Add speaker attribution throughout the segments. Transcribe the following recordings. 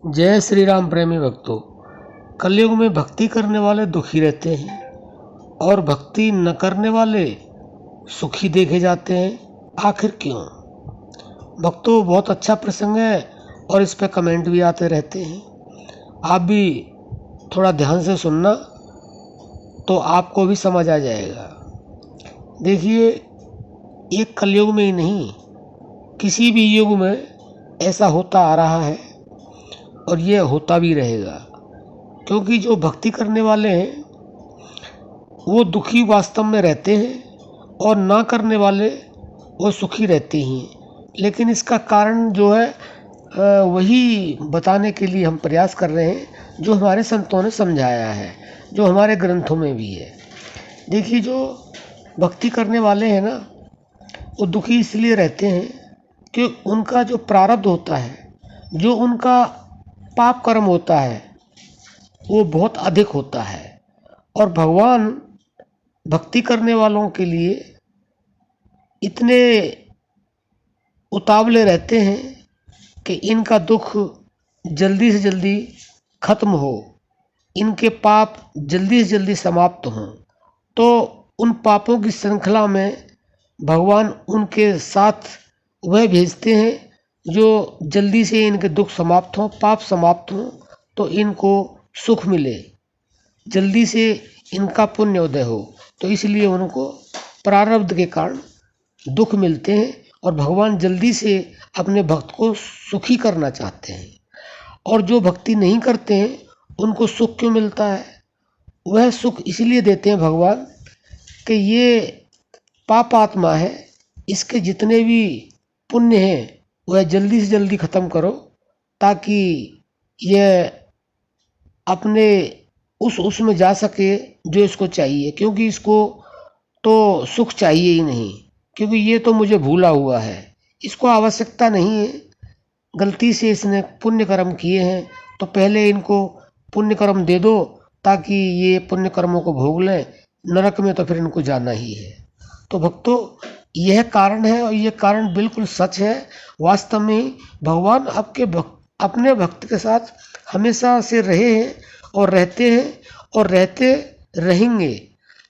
Speaker 1: जय श्री राम प्रेमी भक्तों। कलयुग में भक्ति करने वाले दुखी रहते हैं और भक्ति न करने वाले सुखी देखे जाते हैं। आखिर क्यों? भक्तों, बहुत अच्छा प्रसंग है और इस पे कमेंट भी आते रहते हैं। आप भी थोड़ा ध्यान से सुनना तो आपको भी समझ आ जाएगा। देखिए, एक कलयुग में ही नहीं, किसी भी युग में ऐसा होता आ रहा है और ये होता भी रहेगा, क्योंकि जो भक्ति करने वाले हैं वो दुखी वास्तव में रहते हैं और ना करने वाले वो सुखी रहते हैं। लेकिन इसका कारण जो है वही बताने के लिए हम प्रयास कर रहे हैं जो हमारे संतों ने समझाया है, जो हमारे ग्रंथों में भी है। देखिए, जो भक्ति करने वाले हैं ना, वो दुखी इसलिए रहते हैं कि उनका जो प्रारब्ध होता है, जो उनका पाप कर्म होता है, वो बहुत अधिक होता है। और भगवान भक्ति करने वालों के लिए इतने उतावले रहते हैं कि इनका दुख जल्दी से जल्दी खत्म हो, इनके पाप जल्दी से जल्दी समाप्त हों। तो उन पापों की श्रृंखला में भगवान उनके साथ वह भेजते हैं जो जल्दी से इनके दुख समाप्त हों, पाप समाप्त हों, तो इनको सुख मिले, जल्दी से इनका पुण्य उदय हो। तो इसलिए उनको प्रारब्ध के कारण दुख मिलते हैं और भगवान जल्दी से अपने भक्त को सुखी करना चाहते हैं। और जो भक्ति नहीं करते हैं उनको सुख क्यों मिलता है? वह सुख इसलिए देते हैं भगवान कि ये पाप आत्मा है, इसके जितने भी पुण्य हैं वह जल्दी से जल्दी ख़त्म करो, ताकि यह अपने उसमें जा सके जो इसको चाहिए। क्योंकि इसको तो सुख चाहिए ही नहीं, क्योंकि ये तो मुझे भूला हुआ है, इसको आवश्यकता नहीं है। गलती से इसने पुण्य कर्म किए हैं तो पहले इनको पुण्य कर्म दे दो, ताकि ये पुण्य कर्मों को भोग लें। नरक में तो फिर इनको जाना ही है। तो भक्तों, यह कारण है और यह कारण बिल्कुल सच है। वास्तव में भगवान अपने भक्त के साथ हमेशा से रहे हैं और रहते हैं और रहते रहेंगे।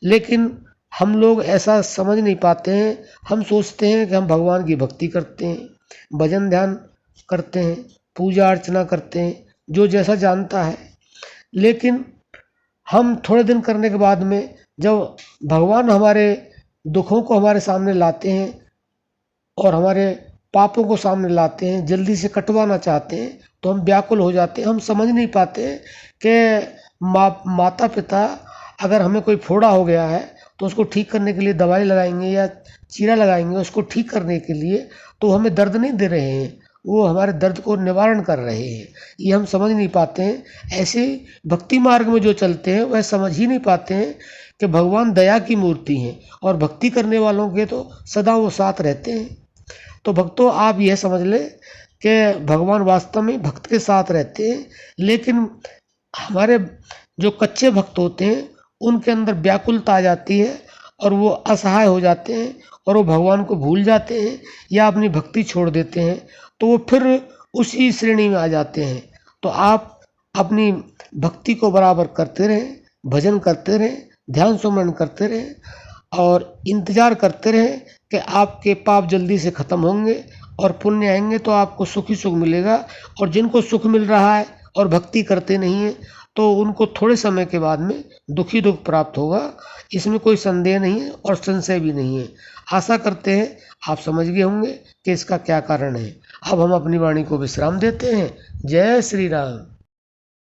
Speaker 1: लेकिन हम लोग ऐसा समझ नहीं पाते हैं। हम सोचते हैं कि हम भगवान की भक्ति करते हैं, भजन ध्यान करते हैं, पूजा अर्चना करते हैं, जो जैसा जानता है। लेकिन हम थोड़े दिन करने के बाद में जब भगवान हमारे दुखों को हमारे सामने लाते हैं और हमारे पापों को सामने लाते हैं, जल्दी से कटवाना चाहते हैं, तो हम व्याकुल हो जाते हैं। हम समझ नहीं पाते कि माता पिता अगर हमें कोई फोड़ा हो गया है तो उसको ठीक करने के लिए दवाई लगाएंगे या चीरा लगाएंगे उसको ठीक करने के लिए, तो हमें दर्द नहीं दे रहे हैं, वो हमारे दर्द को निवारण कर रहे हैं। ये हम समझ नहीं पाते हैं। ऐसे भक्ति मार्ग में जो चलते हैं वह समझ ही नहीं पाते हैं कि भगवान दया की मूर्ति हैं और भक्ति करने वालों के तो सदा वो साथ रहते हैं। तो भक्तों, आप यह समझ लें कि भगवान वास्तव में भक्त के साथ रहते हैं। लेकिन हमारे जो कच्चे भक्त होते हैं उनके अंदर व्याकुलता आ जाती है और वो असहाय हो जाते हैं और वो भगवान को भूल जाते हैं या अपनी भक्ति छोड़ देते हैं, तो वो फिर उसी श्रेणी में आ जाते हैं। तो आप अपनी भक्ति को बराबर करते रहें, भजन करते रहें, ध्यान सुमरण करते रहें और इंतज़ार करते रहें कि आपके पाप जल्दी से ख़त्म होंगे और पुण्य आएंगे तो आपको सुख ही सुख मिलेगा। और जिनको सुख मिल रहा है और भक्ति करते नहीं हैं तो उनको थोड़े समय के बाद में दुखी दुख प्राप्त होगा। इसमें कोई संदेह नहीं है और संशय भी नहीं है। आशा करते हैं आप समझ गए होंगे कि इसका क्या कारण है। अब हम अपनी वाणी को विश्राम देते हैं। जय श्री राम।